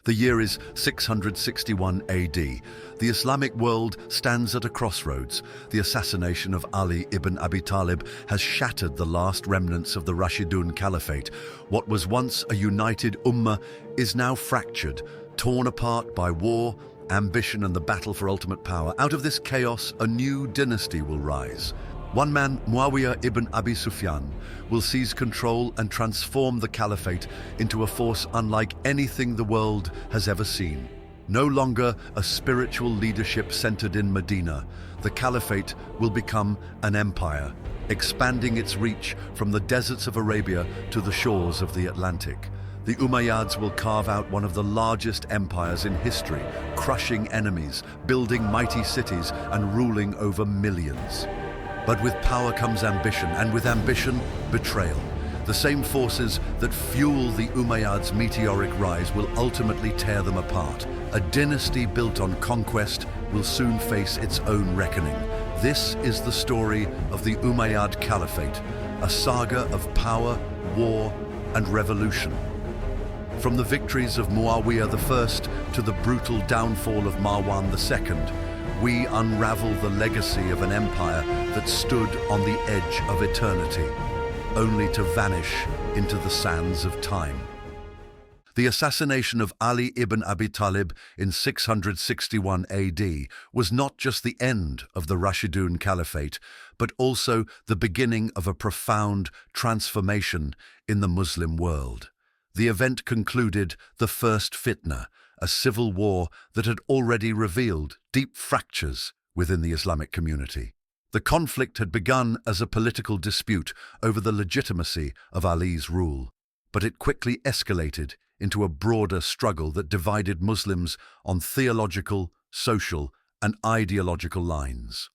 The year is 661 AD. The Islamic world stands at a crossroads. The assassination of Ali ibn Abi Talib has shattered the last remnants of the Rashidun Caliphate. What was once a united ummah is now fractured, torn apart by war, ambition, and the battle for ultimate power. Out of this chaos, a new dynasty will rise. One man, Muawiyah ibn Abi Sufyan, will seize control and transform the caliphate into a force unlike anything the world has ever seen. No longer a spiritual leadership centered in Medina, the caliphate will become an empire, expanding its reach from the deserts of Arabia to the shores of the Atlantic. The Umayyads will carve out one of the largest empires in history, crushing enemies, building mighty cities, and ruling over millions. But with power comes ambition, and with ambition, betrayal. The same forces that fuel the Umayyads' meteoric rise will ultimately tear them apart. A dynasty built on conquest will soon face its own reckoning. This is the story of the Umayyad Caliphate, a saga of power, war, and revolution. From the victories of Muawiyah I to the brutal downfall of Marwan II, we unravel the legacy of an empire that stood on the edge of eternity, only to vanish into the sands of time. The assassination of Ali ibn Abi Talib in 661 AD was not just the end of the Rashidun Caliphate, but also the beginning of a profound transformation in the Muslim world. The event concluded the first fitna, a civil war that had already revealed deep fractures within the Islamic community. The conflict had begun as a political dispute over the legitimacy of Ali's rule, but it quickly escalated into a broader struggle that divided Muslims on theological, social, and ideological lines.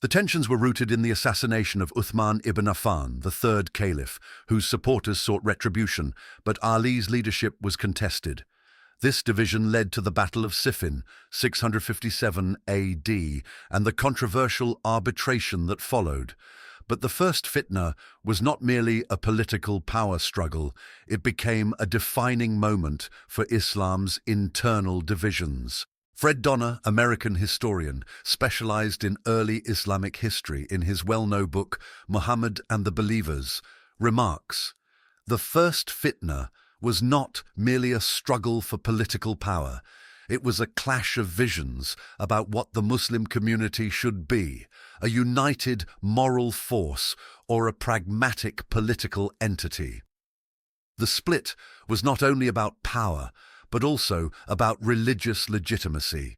The tensions were rooted in the assassination of Uthman ibn Affan, the third caliph, whose supporters sought retribution, but Ali's leadership was contested. This division led to the Battle of Siffin, 657 AD, and the controversial arbitration that followed. But the first fitna was not merely a political power struggle, it became a defining moment for Islam's internal divisions. Fred Donner, American historian, specialized in early Islamic history in his well-known book, Muhammad and the Believers, remarks, "The first fitna was not merely a struggle for political power. It was a clash of visions about what the Muslim community should be, a united moral force or a pragmatic political entity." The split was not only about power, but also about religious legitimacy.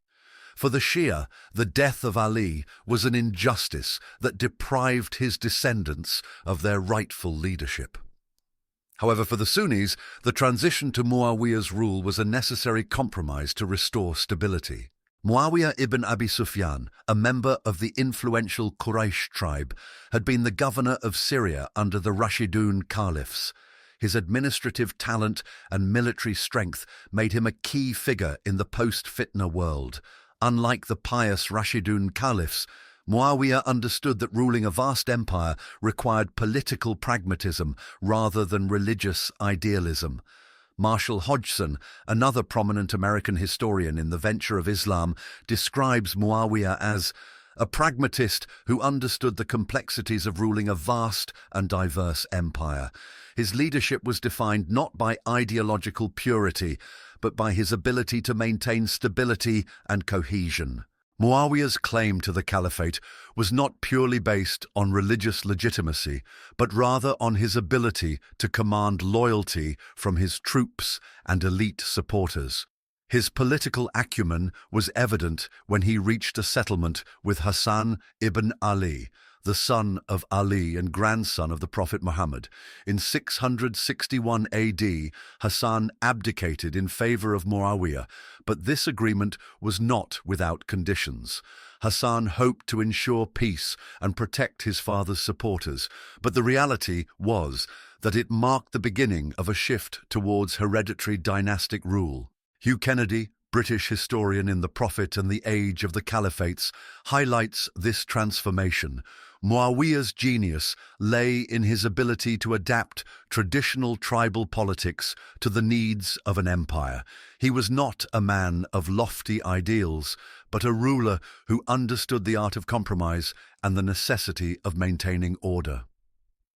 For the Shia, the death of Ali was an injustice that deprived his descendants of their rightful leadership. However, for the Sunnis, the transition to Muawiyah's rule was a necessary compromise to restore stability. Muawiyah ibn Abi Sufyan, a member of the influential Quraysh tribe, had been the governor of Syria under the Rashidun caliphs. His administrative talent and military strength made him a key figure in the post-fitna world. Unlike the pious Rashidun caliphs, Muawiyah understood that ruling a vast empire required political pragmatism rather than religious idealism. Marshall Hodgson, another prominent American historian in the venture of Islam, describes Muawiyah as a pragmatist who understood the complexities of ruling a vast and diverse empire. His leadership was defined not by ideological purity, but by his ability to maintain stability and cohesion. Muawiyah's claim to the caliphate was not purely based on religious legitimacy, but rather on his ability to command loyalty from his troops and elite supporters. His political acumen was evident when he reached a settlement with Hassan ibn Ali, the son of Ali and grandson of the Prophet Muhammad. In 661 AD, Hassan abdicated in favor of Muawiyah, but this agreement was not without conditions. Hassan hoped to ensure peace and protect his father's supporters, but the reality was that it marked the beginning of a shift towards hereditary dynastic rule. Hugh Kennedy, British historian in The Prophet and the Age of the Caliphates, highlights this transformation. Muawiyah's genius lay in his ability to adapt traditional tribal politics to the needs of an empire. He was not a man of lofty ideals, but a ruler who understood the art of compromise and the necessity of maintaining order.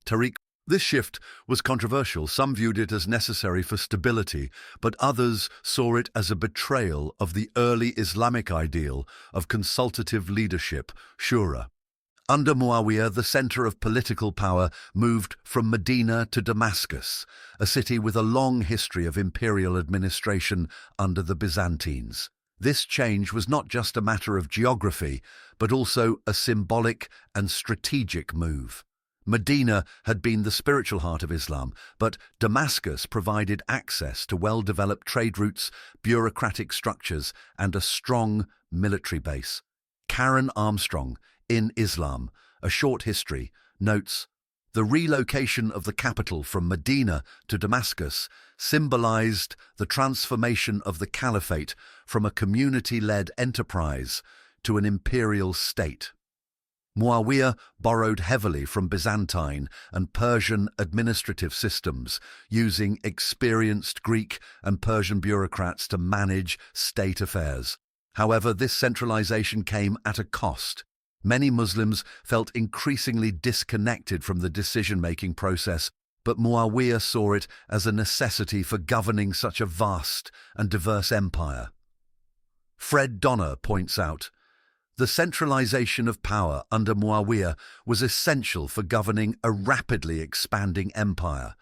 Tariq. This shift was controversial. Some viewed it as necessary for stability, but others saw it as a betrayal of the early Islamic ideal of consultative leadership, shura. Under Muawiyah, the center of political power moved from Medina to Damascus, a city with a long history of imperial administration under the Byzantines. This change was not just a matter of geography, but also a symbolic and strategic move. Medina had been the spiritual heart of Islam, but Damascus provided access to well-developed trade routes, bureaucratic structures, and a strong military base. Karen Armstrong, in Islam, A Short History, notes, the relocation of the capital from Medina to Damascus symbolized the transformation of the caliphate from a community-led enterprise to an imperial state. Muawiyah borrowed heavily from Byzantine and Persian administrative systems, using experienced Greek and Persian bureaucrats to manage state affairs. However, this centralization came at a cost. Many Muslims felt increasingly disconnected from the decision-making process, but Muawiyah saw it as a necessity for governing such a vast and diverse empire. Fred Donner points out, the centralization of power under Muawiyah was essential for governing a rapidly expanding empire,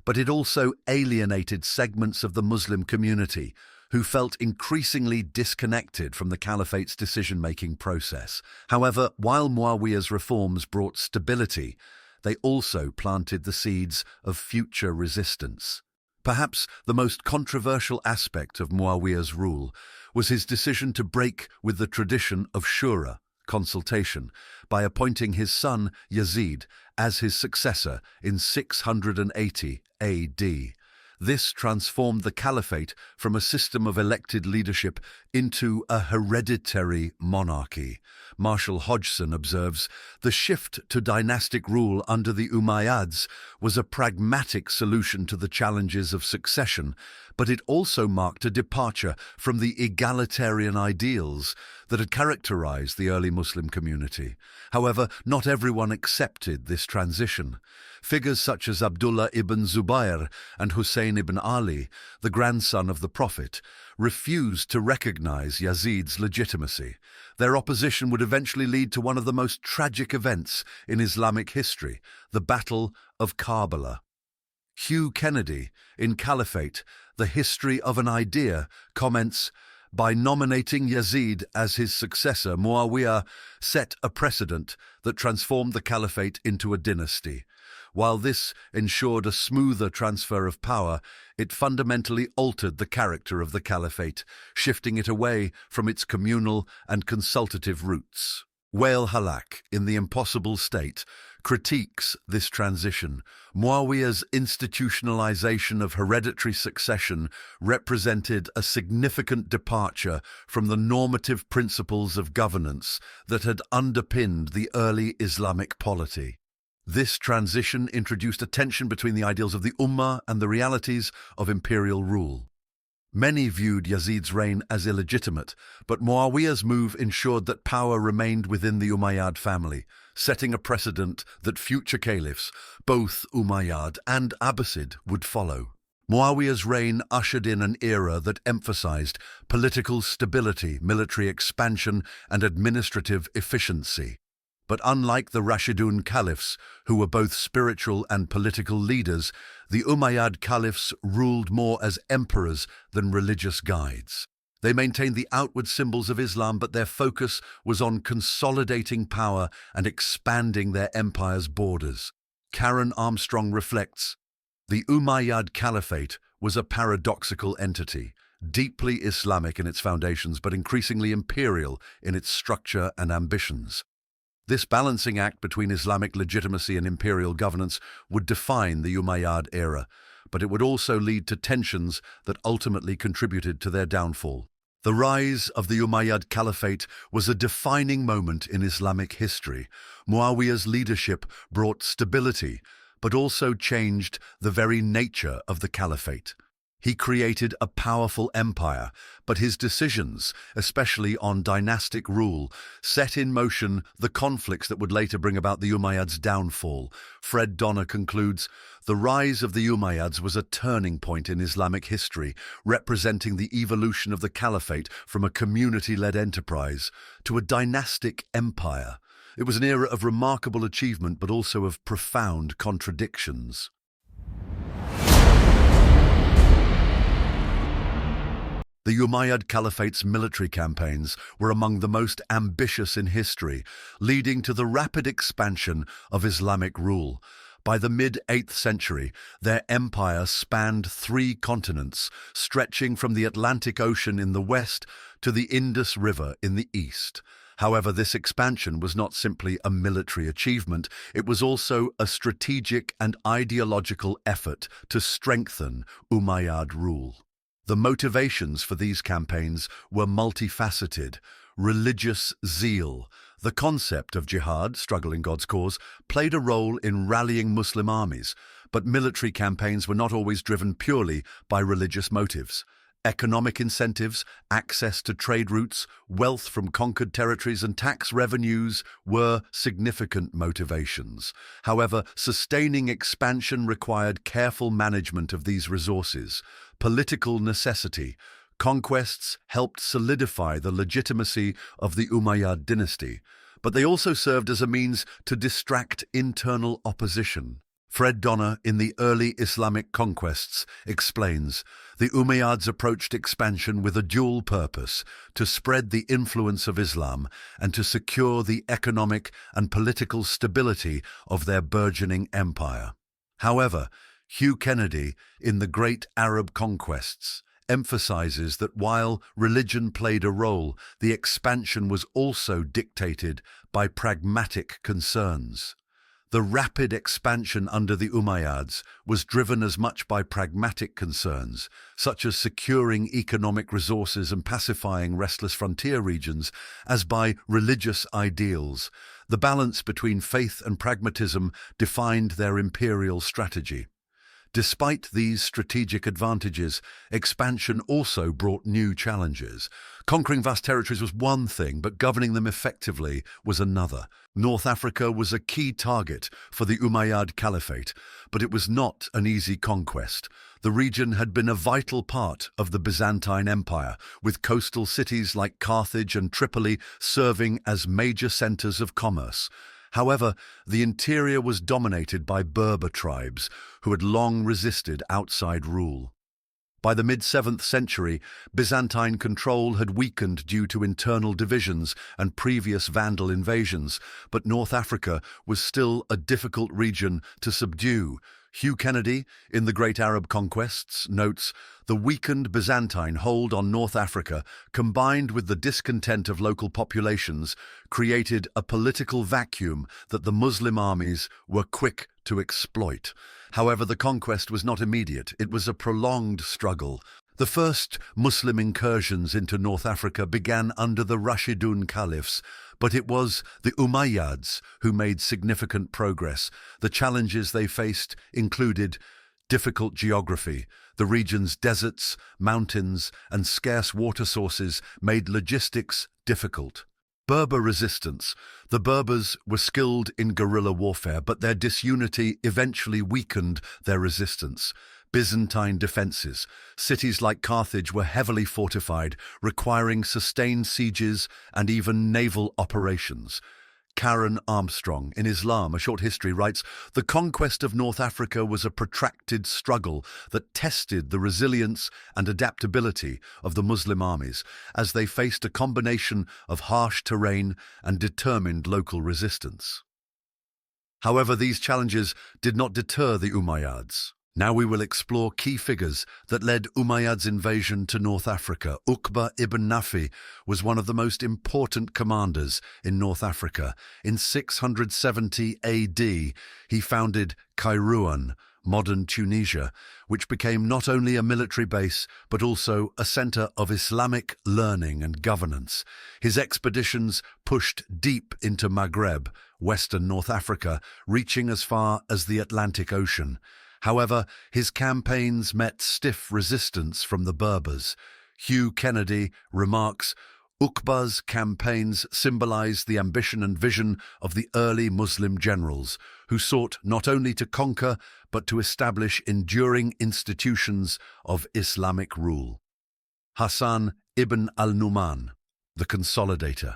but it also alienated segments of the Muslim community who felt increasingly disconnected from the caliphate's decision-making process. However, while Muawiyah's reforms brought stability, they also planted the seeds of future resistance. Perhaps the most controversial aspect of Muawiyah's rule was his decision to break with the tradition of shura, consultation, by appointing his son Yazid as his successor in 680 AD. This transformed the caliphate from a system of elected leadership into a hereditary monarchy. Marshall Hodgson observes, the shift to dynastic rule under the Umayyads was a pragmatic solution to the challenges of succession, but it also marked a departure from the egalitarian ideals that had characterized the early Muslim community. However, not everyone accepted this transition. Figures such as Abdullah ibn Zubayr and Hussein ibn Ali, the grandson of the Prophet, refused to recognize Yazid's legitimacy. Their opposition would eventually lead to one of the most tragic events in Islamic history, the Battle of Karbala. Hugh Kennedy, in Caliphate, The History of an Idea, comments, by nominating Yazid as his successor, Muawiyah set a precedent that transformed the caliphate into a dynasty. While this ensured a smoother transfer of power, it fundamentally altered the character of the caliphate, shifting it away from its communal and consultative roots. Wael Halak, in The Impossible State, critiques this transition. Muawiyah's institutionalization of hereditary succession represented a significant departure from the normative principles of governance that had underpinned the early Islamic polity. This transition introduced a tension between the ideals of the Ummah and the realities of imperial rule. Many viewed Yazid's reign as illegitimate, but Muawiyah's move ensured that power remained within the Umayyad family, setting a precedent that future caliphs, both Umayyad and Abbasid, would follow. Muawiyah's reign ushered in an era that emphasized political stability, military expansion, and administrative efficiency. But unlike the Rashidun caliphs, who were both spiritual and political leaders, the Umayyad caliphs ruled more as emperors than religious guides. They maintained the outward symbols of Islam, but their focus was on consolidating power and expanding their empire's borders. Karen Armstrong reflects, the Umayyad Caliphate was a paradoxical entity, deeply Islamic in its foundations, but increasingly imperial in its structure and ambitions. This balancing act between Islamic legitimacy and imperial governance would define the Umayyad era, but it would also lead to tensions that ultimately contributed to their downfall. The rise of the Umayyad Caliphate was a defining moment in Islamic history. Muawiyah's leadership brought stability, but also changed the very nature of the caliphate. He created a powerful empire, but his decisions, especially on dynastic rule, set in motion the conflicts that would later bring about the Umayyads' downfall. Fred Donner concludes, "The rise of the Umayyads was a turning point in Islamic history, representing the evolution of the caliphate from a community-led enterprise to a dynastic empire. It was an era of remarkable achievement, but also of profound contradictions." The Umayyad Caliphate's military campaigns were among the most ambitious in history, leading to the rapid expansion of Islamic rule. By the mid-8th century, their empire spanned 3 continents, stretching from the Atlantic Ocean in the west to the Indus River in the east. However, this expansion was not simply a military achievement, it was also a strategic and ideological effort to strengthen Umayyad rule. The motivations for these campaigns were multifaceted. Religious zeal, the concept of jihad, struggle in God's cause, played a role in rallying Muslim armies, but military campaigns were not always driven purely by religious motives. Economic incentives, access to trade routes, wealth from conquered territories, and tax revenues were significant motivations. However, sustaining expansion required careful management of these resources. Political necessity. Conquests helped solidify the legitimacy of the Umayyad dynasty, but they also served as a means to distract internal opposition. Fred Donner, in The Early Islamic Conquests, explains, "The Umayyads approached expansion with a dual purpose, to spread the influence of Islam and to secure the economic and political stability of their burgeoning empire." However, Hugh Kennedy, in The Great Arab Conquests, emphasizes that while religion played a role, the expansion was also dictated by pragmatic concerns. The rapid expansion under the Umayyads was driven as much by pragmatic concerns, such as securing economic resources and pacifying restless frontier regions, as by religious ideals. The balance between faith and pragmatism defined their imperial strategy. Despite these strategic advantages, expansion also brought new challenges. Conquering vast territories was one thing, but governing them effectively was another. North Africa was a key target for the Umayyad Caliphate, but it was not an easy conquest. The region had been a vital part of the Byzantine Empire, with coastal cities like Carthage and Tripoli serving as major centers of commerce. However, the interior was dominated by Berber tribes, who had long resisted outside rule. By the mid-7th century, Byzantine control had weakened due to internal divisions and previous Vandal invasions, but North Africa was still a difficult region to subdue. Hugh Kennedy, in The Great Arab Conquests, notes, "The weakened Byzantine hold on North Africa, combined with the discontent of local populations, created a political vacuum that the Muslim armies were quick to exploit." However, the conquest was not immediate. It was a prolonged struggle. The first Muslim incursions into North Africa began under the Rashidun Caliphs, but it was the Umayyads who made significant progress. The challenges they faced included difficult geography. The region's deserts, mountains, and scarce water sources made logistics difficult. Berber resistance. The Berbers were skilled in guerrilla warfare, but their disunity eventually weakened their resistance. Byzantine defenses. Cities like Carthage were heavily fortified, requiring sustained sieges and even naval operations. Karen Armstrong, in Islam, A Short History, writes, "The conquest of North Africa was a protracted struggle that tested the resilience and adaptability of the Muslim armies, as they faced a combination of harsh terrain and determined local resistance." However, these challenges did not deter the Umayyads. Now we will explore key figures that led Umayyad's invasion to North Africa. Uqba ibn Nafi was one of the most important commanders in North Africa. In 670 AD, he founded Kairouan, modern Tunisia, which became not only a military base but also a center of Islamic learning and governance. His expeditions pushed deep into Maghreb, western North Africa, reaching as far as the Atlantic Ocean. However, his campaigns met stiff resistance from the Berbers. Hugh Kennedy remarks, Uqba's campaigns symbolized the ambition and vision of the early Muslim generals, who sought not only to conquer but to establish enduring institutions of Islamic rule. Hassan ibn al-Numan, the consolidator.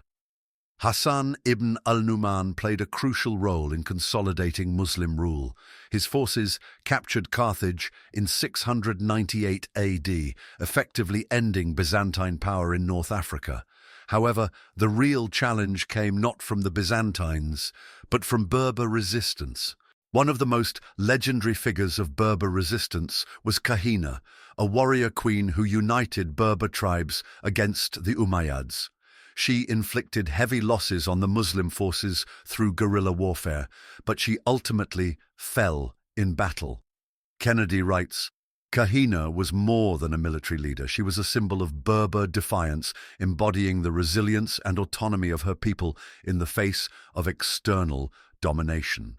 Hassan ibn al-Numan played a crucial role in consolidating Muslim rule. His forces captured Carthage in 698 AD, effectively ending Byzantine power in North Africa. However, the real challenge came not from the Byzantines, but from Berber resistance. One of the most legendary figures of Berber resistance was Kahina, a warrior queen who united Berber tribes against the Umayyads. She inflicted heavy losses on the Muslim forces through guerrilla warfare, but she ultimately fell in battle. Kennedy writes, Kahina was more than a military leader. She was a symbol of Berber defiance, embodying the resilience and autonomy of her people in the face of external domination.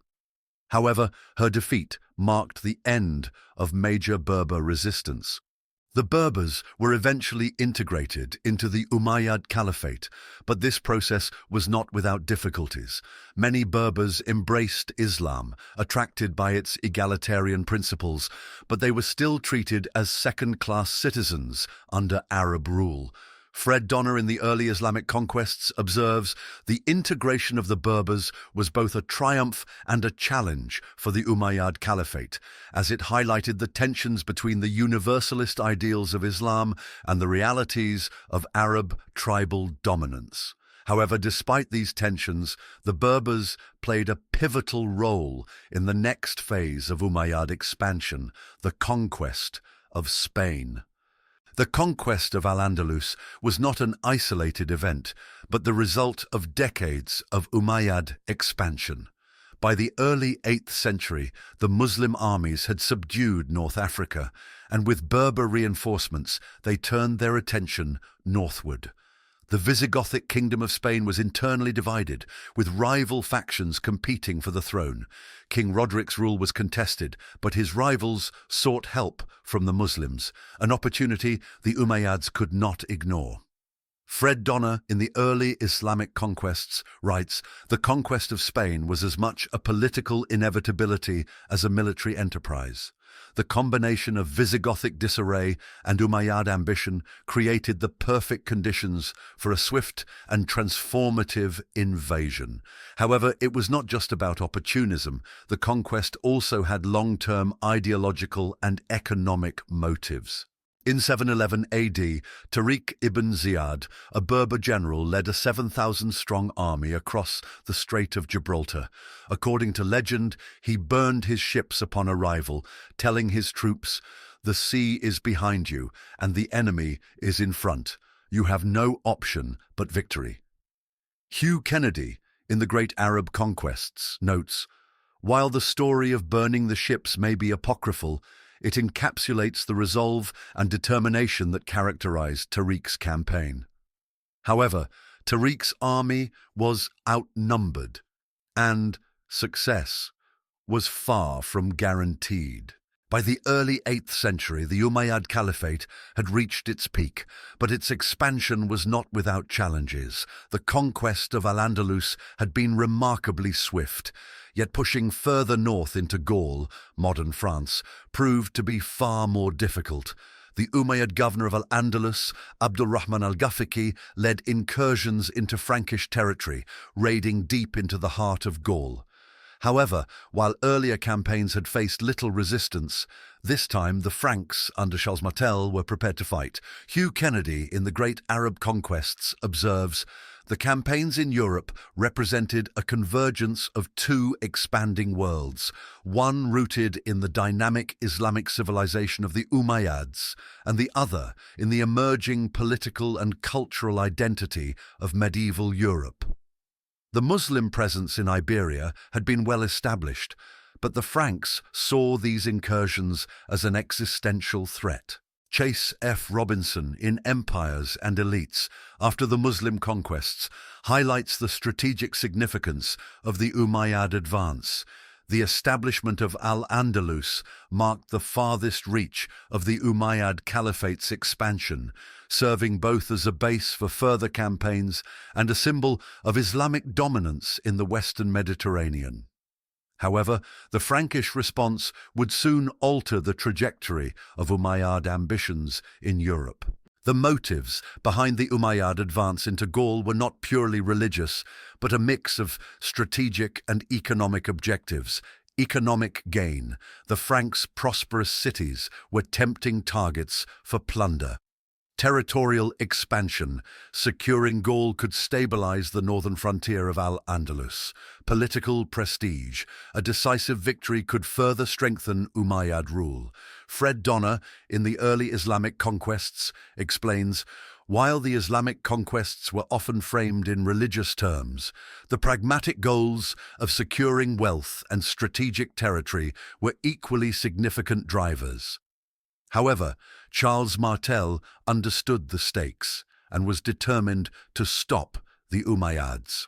However, her defeat marked the end of major Berber resistance. The Berbers were eventually integrated into the Umayyad Caliphate, but this process was not without difficulties. Many Berbers embraced Islam, attracted by its egalitarian principles, but they were still treated as second-class citizens under Arab rule. Fred Donner in the early Islamic conquests observes, the integration of the Berbers was both a triumph and a challenge for the Umayyad Caliphate, as it highlighted the tensions between the universalist ideals of Islam and the realities of Arab tribal dominance. However, despite these tensions, the Berbers played a pivotal role in the next phase of Umayyad expansion, the conquest of Spain. The conquest of Al-Andalus was not an isolated event, but the result of decades of Umayyad expansion. By the early 8th century, the Muslim armies had subdued North Africa, and with Berber reinforcements, they turned their attention northward. The Visigothic kingdom of Spain was internally divided, with rival factions competing for the throne. King Rodric's rule was contested, but his rivals sought help from the Muslims, an opportunity the Umayyads could not ignore. Fred Donner, in the early Islamic conquests, writes, the conquest of Spain was as much a political inevitability as a military enterprise. The combination of Visigothic disarray and Umayyad ambition created the perfect conditions for a swift and transformative invasion. However, it was not just about opportunism. The conquest also had long-term ideological and economic motives. In 711 AD, Tariq ibn Ziyad, a Berber general, led a 7,000-strong army across the Strait of Gibraltar. According to legend, he burned his ships upon arrival, telling his troops, "The sea is behind you, and the enemy is in front. You have no option but victory." Hugh Kennedy, in the Great Arab Conquests, notes, while the story of burning the ships may be apocryphal, it encapsulates the resolve and determination that characterized Tariq's campaign. However, Tariq's army was outnumbered, and success was far from guaranteed. By the early 8th century, the Umayyad Caliphate had reached its peak, but its expansion was not without challenges. The conquest of Al-Andalus had been remarkably swift, yet pushing further north into Gaul, modern France, proved to be far more difficult. The Umayyad governor of Al-Andalus, Abdurrahman al-Ghafiqi, led incursions into Frankish territory, raiding deep into the heart of Gaul. However, while earlier campaigns had faced little resistance, this time the Franks under Charles Martel were prepared to fight. Hugh Kennedy, in the Great Arab Conquests, observes, the campaigns in Europe represented a convergence of two expanding worlds, one rooted in the dynamic Islamic civilization of the Umayyads, and the other in the emerging political and cultural identity of medieval Europe. The Muslim presence in Iberia had been well established. but the Franks saw these incursions as an existential threat. Chase F. Robinson in Empires and Elites after the Muslim conquests highlights the strategic significance of the Umayyad advance. The establishment of Al-Andalus marked the farthest reach of the Umayyad Caliphate's expansion, serving both as a base for further campaigns and a symbol of Islamic dominance in the Western Mediterranean. However, the Frankish response would soon alter the trajectory of Umayyad ambitions in Europe. The motives behind the Umayyad advance into Gaul were not purely religious, but a mix of strategic and economic objectives. Economic gain. The Franks' prosperous cities were tempting targets for plunder. Territorial expansion. Securing Gaul could stabilize the northern frontier of Al-Andalus. Political prestige. A decisive victory could further strengthen Umayyad rule. Fred Donner, in the early Islamic conquests, explains, while the Islamic conquests were often framed in religious terms, the pragmatic goals of securing wealth and strategic territory were equally significant drivers. However, Charles Martel understood the stakes and was determined to stop the Umayyads.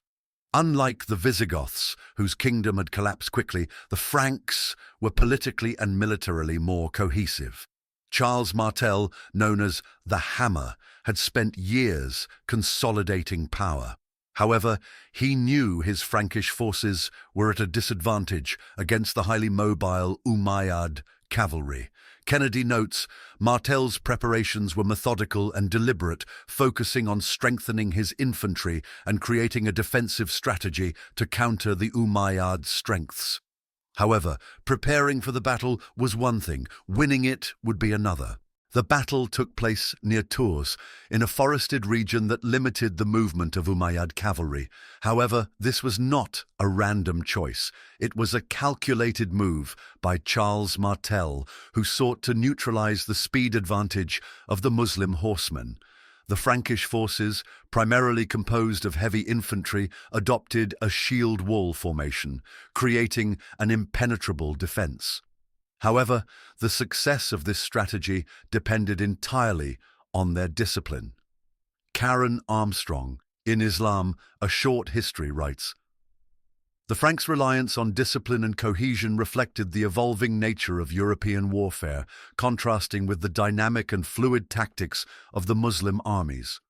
Unlike the Visigoths, whose kingdom had collapsed quickly, the Franks were politically and militarily more cohesive. Charles Martel, known as the Hammer, had spent years consolidating power. However, he knew his Frankish forces were at a disadvantage against the highly mobile Umayyad cavalry. Kennedy notes, Martel's preparations were methodical and deliberate, focusing on strengthening his infantry and creating a defensive strategy to counter the Umayyad strengths. However, preparing for the battle was one thing, winning it would be another. The battle took place near Tours, in a forested region that limited the movement of Umayyad cavalry. However, this was not a random choice. It was a calculated move by Charles Martel, who sought to neutralize the speed advantage of the Muslim horsemen. The Frankish forces, primarily composed of heavy infantry, adopted a shield wall formation, creating an impenetrable defense. However, the success of this strategy depended entirely on their discipline. Karen Armstrong, in Islam, A Short History, writes, the Franks' reliance on discipline and cohesion reflected the evolving nature of European warfare, contrasting with the dynamic and fluid tactics of the Muslim armies.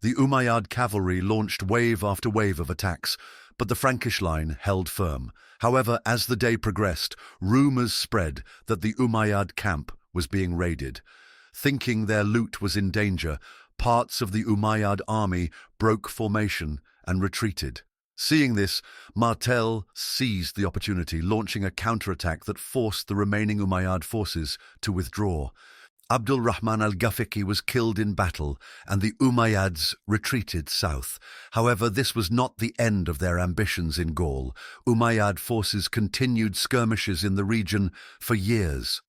The Umayyad cavalry launched wave after wave of attacks, but the Frankish line held firm. However, as the day progressed, rumors spread that the Umayyad camp was being raided. Thinking their loot was in danger, parts of the Umayyad army broke formation and retreated. Seeing this, Martel seized the opportunity, launching a counterattack that forced the remaining Umayyad forces to withdraw. Abdul Rahman al-Ghafiqi was killed in battle, and the Umayyads retreated south. However, this was not the end of their ambitions in Gaul. Umayyad forces continued skirmishes in the region for years.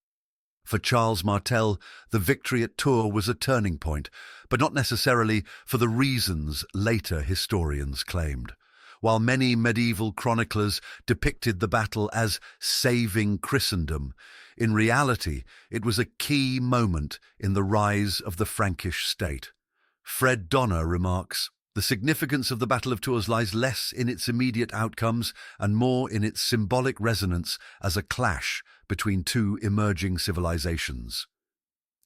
For Charles Martel, the victory at Tours was a turning point, but not necessarily for the reasons later historians claimed. While many medieval chroniclers depicted the battle as saving Christendom, in reality it was a key moment in the rise of the Frankish state. Fred Donner remarks, the significance of the Battle of Tours lies less in its immediate outcomes and more in its symbolic resonance as a clash between two emerging civilizations.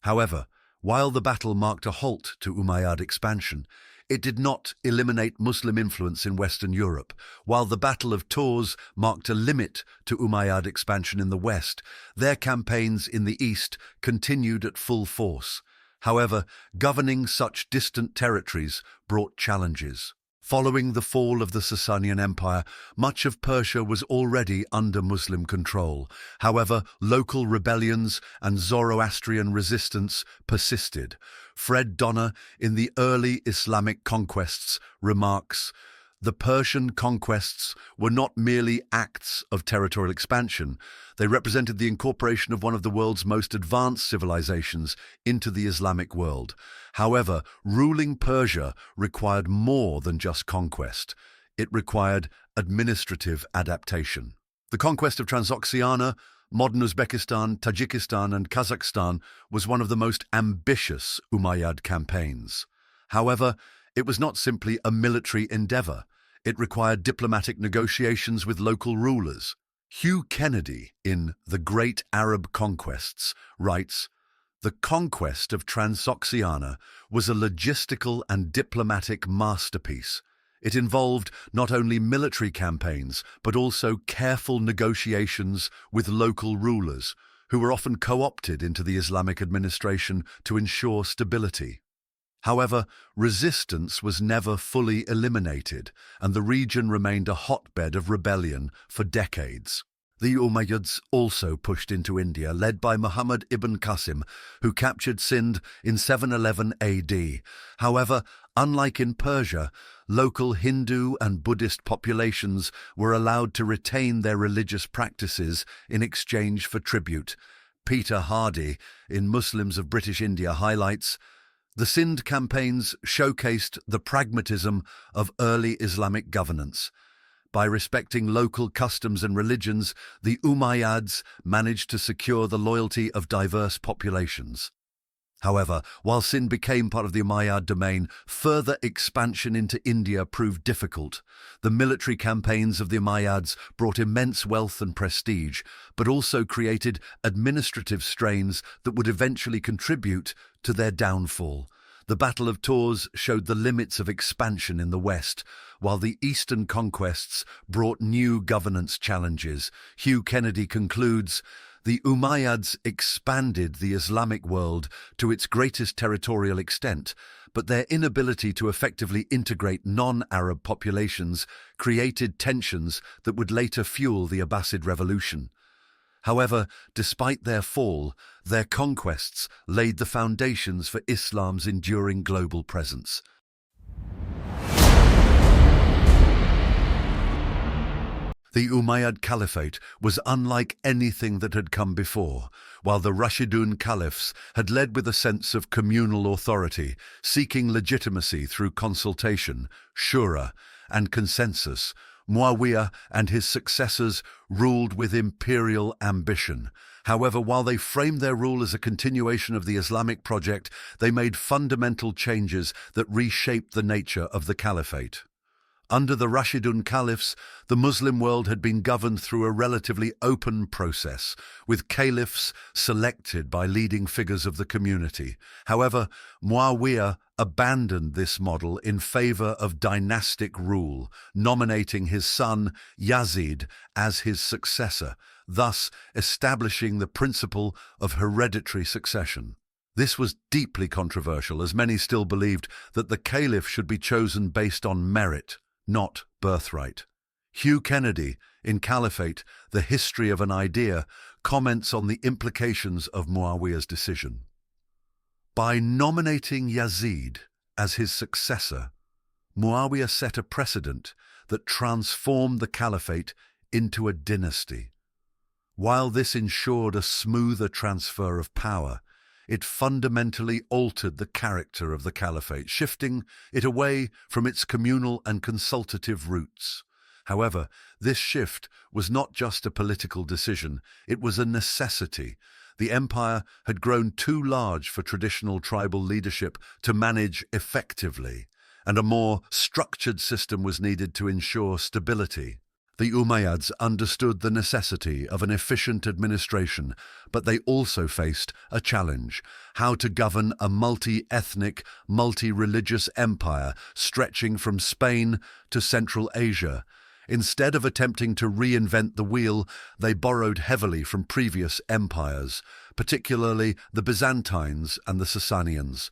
However, while the battle marked a halt to Umayyad expansion, it did not eliminate Muslim influence in Western Europe. While the Battle of Tours marked a limit to Umayyad expansion in the West, their campaigns in the East continued at full force. However, governing such distant territories brought challenges. Following the fall of the Sasanian Empire, much of Persia was already under Muslim control. However, local rebellions and Zoroastrian resistance persisted. Fred Donner, in the early Islamic conquests, remarks, the Persian conquests were not merely acts of territorial expansion. They represented the incorporation of one of the world's most advanced civilizations into the Islamic world. However, ruling Persia required more than just conquest. It required administrative adaptation. The conquest of Transoxiana, modern Uzbekistan, Tajikistan, and Kazakhstan was one of the most ambitious Umayyad campaigns. However, it was not simply a military endeavor. It required diplomatic negotiations with local rulers. Hugh Kennedy, in The Great Arab Conquests, writes, "The conquest of Transoxiana was a logistical and diplomatic masterpiece. It involved not only military campaigns, but also careful negotiations with local rulers, who were often co-opted into the Islamic administration to ensure stability. However, resistance was never fully eliminated, and the region remained a hotbed of rebellion for decades. The Umayyads also pushed into India, led by Muhammad ibn Qasim, who captured Sindh in 711 AD. However, unlike in Persia, local Hindu and Buddhist populations were allowed to retain their religious practices in exchange for tribute. Peter Hardy, in Muslims of British India, highlights, "The Sindh campaigns showcased the pragmatism of early Islamic governance. By respecting local customs and religions, the Umayyads managed to secure the loyalty of diverse populations." However, while Sindh became part of the Umayyad domain, further expansion into India proved difficult. The military campaigns of the Umayyads brought immense wealth and prestige, but also created administrative strains that would eventually contribute to their downfall. The Battle of Tours showed the limits of expansion in the west, while the eastern conquests brought new governance challenges. Hugh Kennedy concludes, "The Umayyads expanded the Islamic world to its greatest territorial extent, but their inability to effectively integrate non-Arab populations created tensions that would later fuel the Abbasid Revolution." However, despite their fall, their conquests laid the foundations for Islam's enduring global presence. The Umayyad Caliphate was unlike anything that had come before. While the Rashidun Caliphs had led with a sense of communal authority, seeking legitimacy through consultation, shura, and consensus, Muawiyah and his successors ruled with imperial ambition. However, while they framed their rule as a continuation of the Islamic project, they made fundamental changes that reshaped the nature of the caliphate. Under the Rashidun Caliphs, the Muslim world had been governed through a relatively open process, with caliphs selected by leading figures of the community. However, Muawiyah abandoned this model in favor of dynastic rule, nominating his son Yazid as his successor, thus establishing the principle of hereditary succession. This was deeply controversial, as many still believed that the caliph should be chosen based on merit, not birthright. Hugh Kennedy, in Caliphate, The History of an Idea, comments on the implications of Muawiyah's decision. By nominating Yazid as his successor, Muawiyah set a precedent that transformed the Caliphate into a dynasty. While this ensured a smoother transfer of power, it fundamentally altered the character of the Caliphate, shifting it away from its communal and consultative roots. However, this shift was not just a political decision, it was a necessity. The empire had grown too large for traditional tribal leadership to manage effectively, and a more structured system was needed to ensure stability. The Umayyads understood the necessity of an efficient administration, but they also faced a challenge: how to govern a multi-ethnic, multi-religious empire stretching from Spain to Central Asia. Instead of attempting to reinvent the wheel, they borrowed heavily from previous empires, particularly the Byzantines and the Sasanians.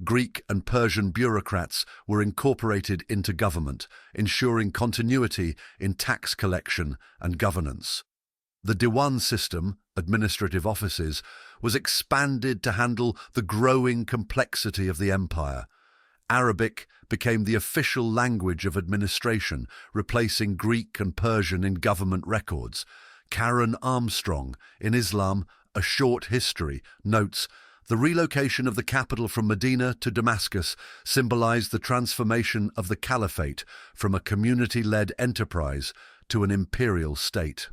Greek and Persian bureaucrats were incorporated into government, ensuring continuity in tax collection and governance. The Diwan system, administrative offices, was expanded to handle the growing complexity of the empire. Arabic became the official language of administration, replacing Greek and Persian in government records. Karen Armstrong, in Islam, A Short History, notes, "The relocation of the capital from Medina to Damascus symbolized the transformation of the caliphate from a community-led enterprise to an imperial state."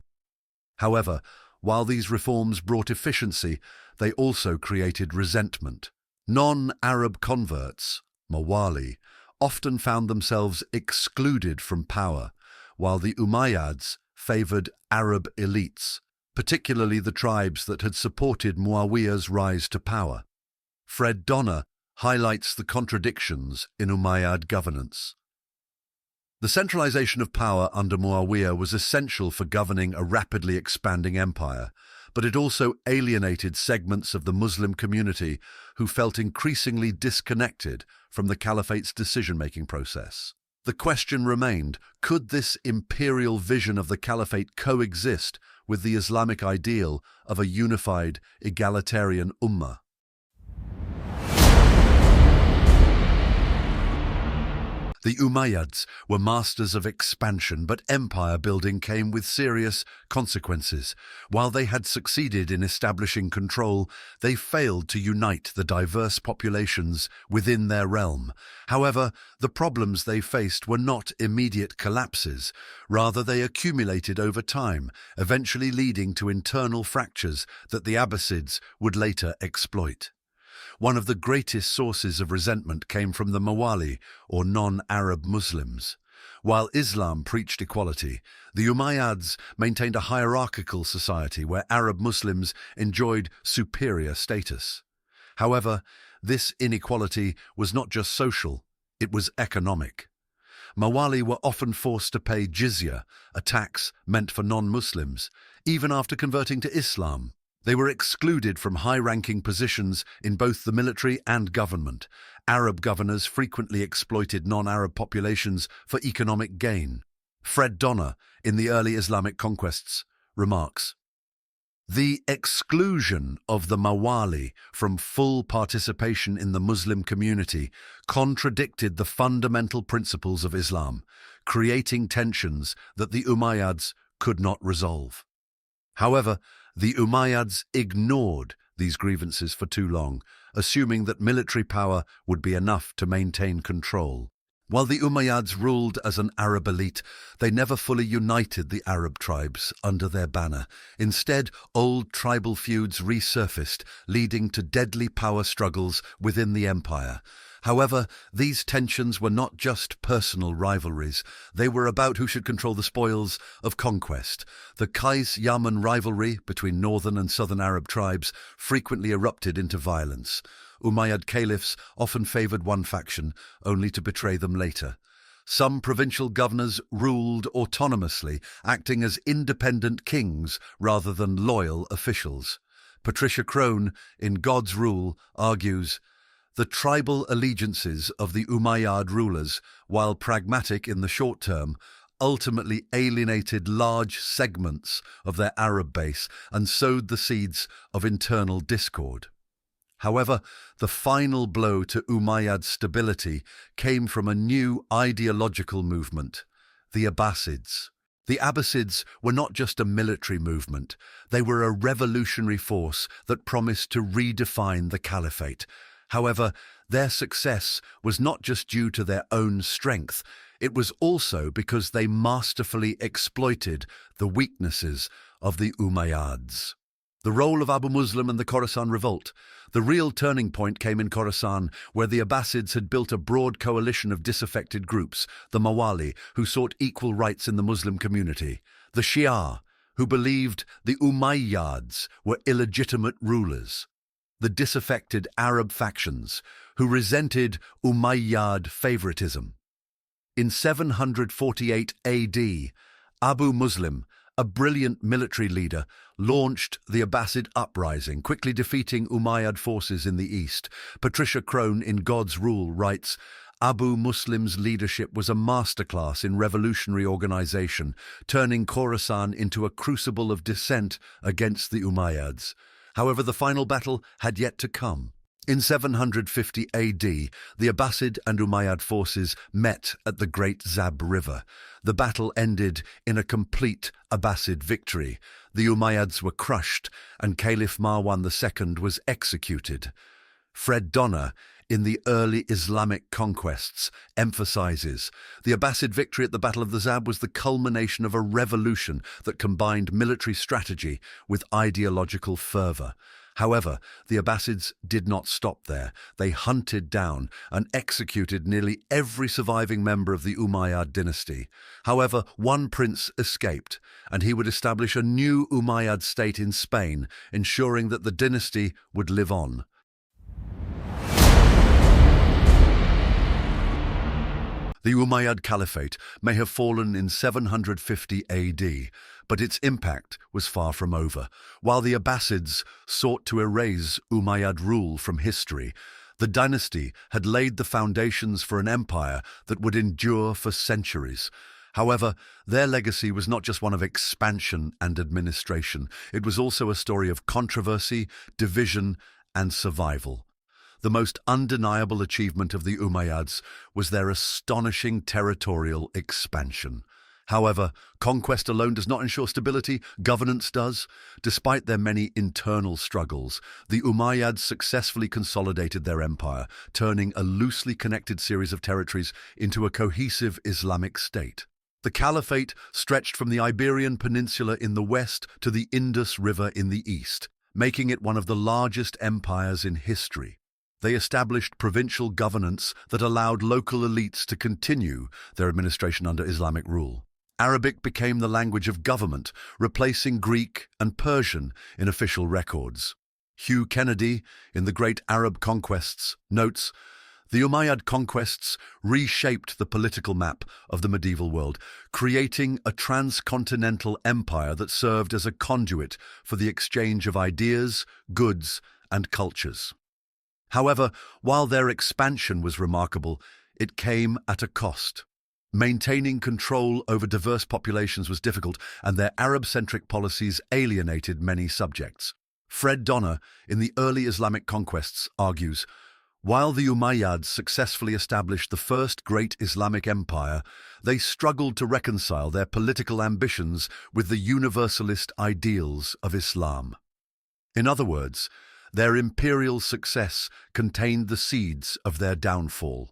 However, while these reforms brought efficiency, they also created resentment. Non-Arab converts, Mawali, often found themselves excluded from power, while the Umayyads favored Arab elites, particularly the tribes that had supported Muawiyah's rise to power. Fred Donner highlights the contradictions in Umayyad governance. The centralization of power under Muawiyah was essential for governing a rapidly expanding empire, but it also alienated segments of the Muslim community who felt increasingly disconnected from the caliphate's decision-making process. The question remained, could this imperial vision of the caliphate coexist with the Islamic ideal of a unified, egalitarian ummah? The Umayyads were masters of expansion, but empire building came with serious consequences. While they had succeeded in establishing control, they failed to unite the diverse populations within their realm. However, the problems they faced were not immediate collapses. Rather, they accumulated over time, eventually leading to internal fractures that the Abbasids would later exploit. One of the greatest sources of resentment came from the Mawali, or non-Arab Muslims. While Islam preached equality, the Umayyads maintained a hierarchical society where Arab Muslims enjoyed superior status. However, this inequality was not just social, it was economic. Mawali were often forced to pay jizya, a tax meant for non-Muslims, even after converting to Islam. They were excluded from high-ranking positions in both the military and government. Arab governors frequently exploited non-Arab populations for economic gain. Fred Donner, in the early Islamic conquests, remarks, "The exclusion of the Mawali from full participation in the Muslim community contradicted the fundamental principles of Islam, creating tensions that the Umayyads could not resolve." However, the Umayyads ignored these grievances for too long, assuming that military power would be enough to maintain control. While the Umayyads ruled as an Arab elite, they never fully united the Arab tribes under their banner. Instead, old tribal feuds resurfaced, leading to deadly power struggles within the empire. However, these tensions were not just personal rivalries. They were about who should control the spoils of conquest. The Qais-Yaman rivalry between northern and southern Arab tribes frequently erupted into violence. Umayyad caliphs often favored one faction, only to betray them later. Some provincial governors ruled autonomously, acting as independent kings rather than loyal officials. Patricia Crone, in God's Rule, argues, "The tribal allegiances of the Umayyad rulers, while pragmatic in the short term, ultimately alienated large segments of their Arab base and sowed the seeds of internal discord." However, the final blow to Umayyad stability came from a new ideological movement, the Abbasids. The Abbasids were not just a military movement, they were a revolutionary force that promised to redefine the caliphate. However, their success was not just due to their own strength, it was also because they masterfully exploited the weaknesses of the Umayyads. The role of Abu Muslim and the Khorasan revolt. The real turning point came in Khorasan, where the Abbasids had built a broad coalition of disaffected groups, the Mawali, who sought equal rights in the Muslim community, the Shia, who believed the Umayyads were illegitimate rulers, the disaffected Arab factions, who resented Umayyad favoritism. In 748 AD, Abu Muslim, a brilliant military leader, launched the Abbasid uprising, quickly defeating Umayyad forces in the east. Patricia Crone, in God's Rule, writes, "Abu Muslim's leadership was a masterclass in revolutionary organization, turning Khorasan into a crucible of dissent against the Umayyads." However, the final battle had yet to come. In 750 AD, the Abbasid and Umayyad forces met at the Great Zab River. The battle ended in a complete Abbasid victory. The Umayyads were crushed, and Caliph Marwan II was executed. Fred Donner, in the early Islamic conquests emphasizes. The Abbasid victory at the Battle of the Zab was the culmination of a revolution that combined military strategy with ideological fervor. However, the Abbasids did not stop there. They hunted down and executed nearly every surviving member of the Umayyad dynasty. However, one prince escaped, and he would establish a new Umayyad state in Spain, ensuring that the dynasty would live on. The Umayyad Caliphate may have fallen in 750 AD, but its impact was far from over. While the Abbasids sought to erase Umayyad rule from history, the dynasty had laid the foundations for an empire that would endure for centuries. However, their legacy was not just one of expansion and administration. It was also a story of controversy, division, and survival. The most undeniable achievement of the Umayyads was their astonishing territorial expansion. However, conquest alone does not ensure stability, governance does. Despite their many internal struggles, the Umayyads successfully consolidated their empire, turning a loosely connected series of territories into a cohesive Islamic state. The Caliphate stretched from the Iberian Peninsula in the west to the Indus River in the east, making it one of the largest empires in history. They established provincial governance that allowed local elites to continue their administration under Islamic rule. Arabic became the language of government, replacing Greek and Persian in official records. Hugh Kennedy, in The Great Arab Conquests, notes, "The Umayyad conquests reshaped the political map of the medieval world, creating a transcontinental empire that served as a conduit for the exchange of ideas, goods, and cultures." However, while their expansion was remarkable, it came at a cost. Maintaining control over diverse populations was difficult, and their Arab-centric policies alienated many subjects. Fred Donner, in the early Islamic conquests, argues, while the Umayyads successfully established the first great Islamic empire, they struggled to reconcile their political ambitions with the universalist ideals of Islam. In other words, their imperial success contained the seeds of their downfall.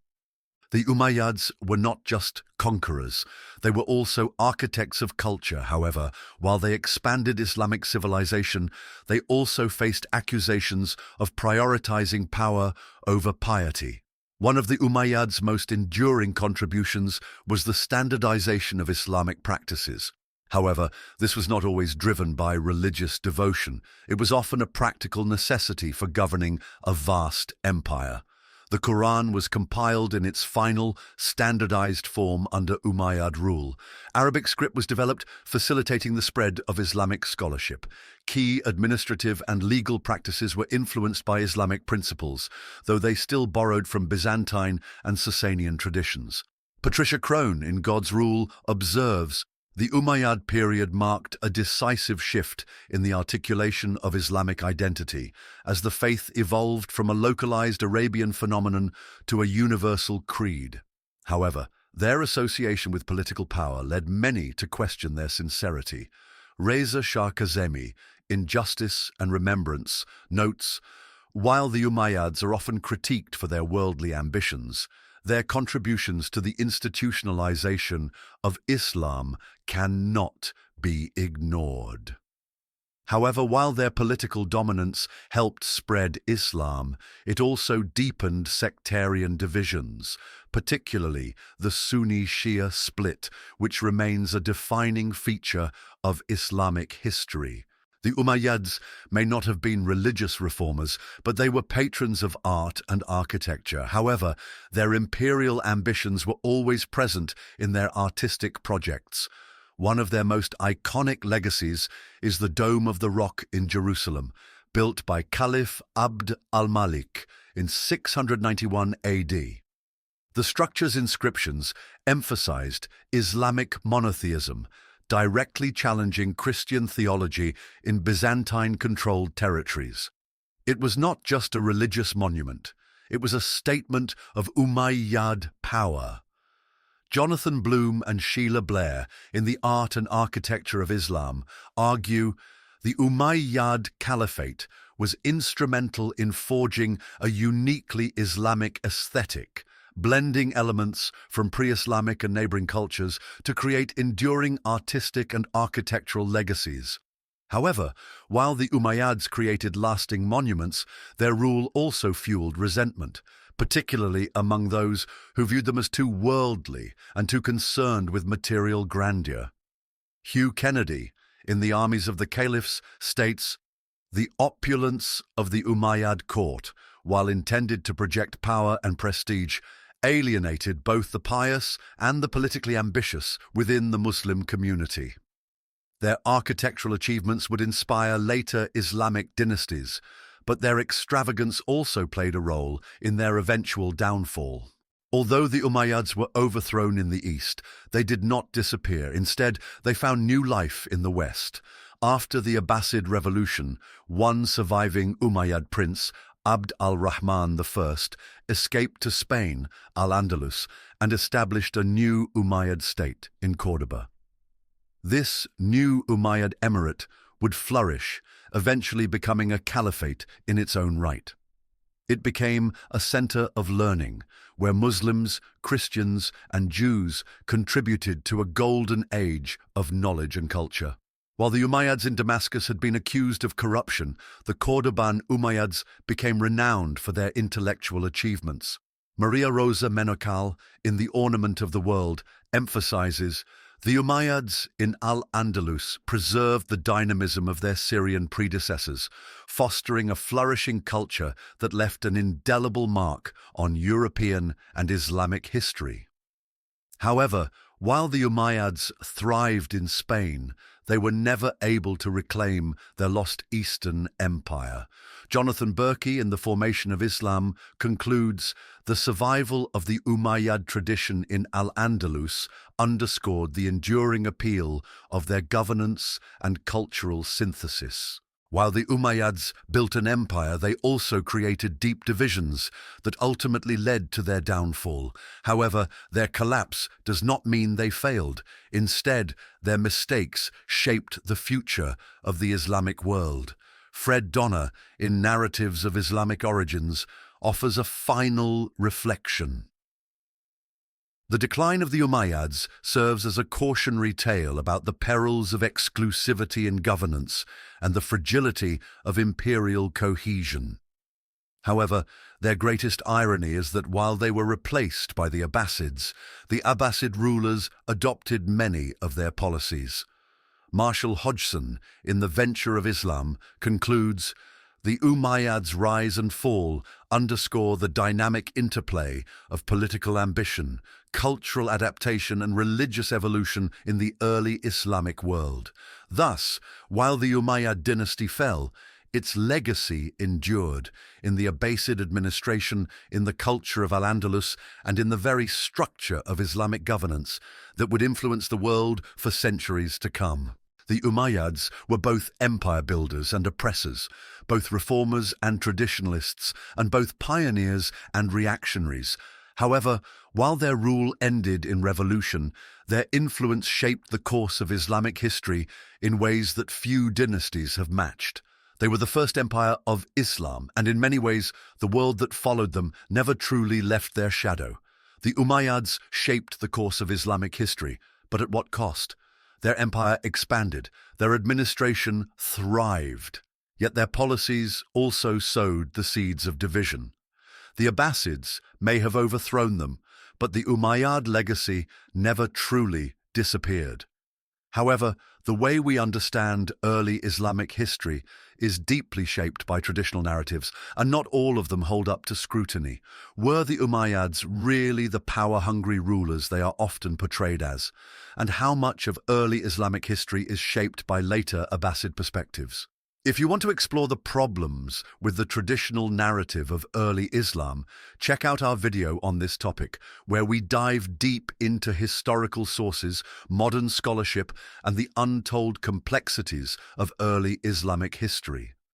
The Umayyads were not just conquerors, they were also architects of culture. However, while they expanded Islamic civilization, they also faced accusations of prioritizing power over piety. One of the Umayyads' most enduring contributions was the standardization of Islamic practices. However, this was not always driven by religious devotion. It was often a practical necessity for governing a vast empire. The Quran was compiled in its final, standardized form under Umayyad rule. Arabic script was developed, facilitating the spread of Islamic scholarship. Key administrative and legal practices were influenced by Islamic principles, though they still borrowed from Byzantine and Sasanian traditions. Patricia Crone, in God's Rule, observes, the Umayyad period marked a decisive shift in the articulation of Islamic identity, as the faith evolved from a localized Arabian phenomenon to a universal creed. However, their association with political power led many to question their sincerity. Reza Shah Kazemi, in Justice and Remembrance, notes, while the Umayyads are often critiqued for their worldly ambitions, their contributions to the institutionalization of Islam cannot be ignored. However, while their political dominance helped spread Islam, it also deepened sectarian divisions, particularly the Sunni-Shia split, which remains a defining feature of Islamic history. The Umayyads may not have been religious reformers, but they were patrons of art and architecture. However, their imperial ambitions were always present in their artistic projects. One of their most iconic legacies is the Dome of the Rock in Jerusalem, built by Caliph Abd al-Malik in 691 AD. The structure's inscriptions emphasized Islamic monotheism, directly challenging Christian theology in Byzantine-controlled territories. It was not just a religious monument, it was a statement of Umayyad power. Jonathan Bloom and Sheila Blair, in The Art and Architecture of Islam, argue the Umayyad Caliphate was instrumental in forging a uniquely Islamic aesthetic, blending elements from pre-Islamic and neighboring cultures to create enduring artistic and architectural legacies. However, while the Umayyads created lasting monuments, their rule also fueled resentment, particularly among those who viewed them as too worldly and too concerned with material grandeur. Hugh Kennedy, in The Armies of the Caliphs, states, "The opulence of the Umayyad court, while intended to project power and prestige, alienated both the pious and the politically ambitious within the Muslim community." Their architectural achievements would inspire later Islamic dynasties, but their extravagance also played a role in their eventual downfall. Although the Umayyads were overthrown in the east, they did not disappear. Instead, they found new life in the west. After the Abbasid Revolution, one surviving Umayyad prince, Abd al-Rahman I, escaped to Spain, Al-Andalus, and established a new Umayyad state in Córdoba. This new Umayyad emirate would flourish, eventually becoming a caliphate in its own right. It became a center of learning, where Muslims, Christians, and Jews contributed to a golden age of knowledge and culture. While the Umayyads in Damascus had been accused of corruption, the Cordoban Umayyads became renowned for their intellectual achievements. Maria Rosa Menocal, in The Ornament of the World, emphasizes, "The Umayyads in Al-Andalus preserved the dynamism of their Syrian predecessors, fostering a flourishing culture that left an indelible mark on European and Islamic history." However, while the Umayyads thrived in Spain, they were never able to reclaim their lost Eastern Empire. Jonathan Berkey, in The Formation of Islam, concludes, "The survival of the Umayyad tradition in Al-Andalus underscored the enduring appeal of their governance and cultural synthesis." While the Umayyads built an empire, they also created deep divisions that ultimately led to their downfall. However, their collapse does not mean they failed. Instead, their mistakes shaped the future of the Islamic world. Fred Donner, in Narratives of Islamic Origins, offers a final reflection. The decline of the Umayyads serves as a cautionary tale about the perils of exclusivity in governance and the fragility of imperial cohesion. However, their greatest irony is that while they were replaced by the Abbasids, the Abbasid rulers adopted many of their policies. Marshall Hodgson, in The Venture of Islam, concludes, "The Umayyads' rise and fall underscore the dynamic interplay of political ambition, cultural adaptation, and religious evolution in the early Islamic world. Thus, while the Umayyad dynasty fell, its legacy endured in the Abbasid administration, in the culture of Al-Andalus, and in the very structure of Islamic governance that would influence the world for centuries to come." The Umayyads were both empire builders and oppressors, both reformers and traditionalists, and both pioneers and reactionaries. However, while their rule ended in revolution, their influence shaped the course of Islamic history in ways that few dynasties have matched. They were the first empire of Islam, and in many ways, the world that followed them never truly left their shadow. The Umayyads shaped the course of Islamic history, but at what cost? Their empire expanded, their administration thrived, yet their policies also sowed the seeds of division. The Abbasids may have overthrown them, but the Umayyad legacy never truly disappeared. However, the way we understand early Islamic history is deeply shaped by traditional narratives, and not all of them hold up to scrutiny. Were the Umayyads really the power-hungry rulers they are often portrayed as? And how much of early Islamic history is shaped by later Abbasid perspectives? If you want to explore the problems with the traditional narrative of early Islam, check out our video on this topic, where we dive deep into historical sources, modern scholarship, and the untold complexities of early Islamic history.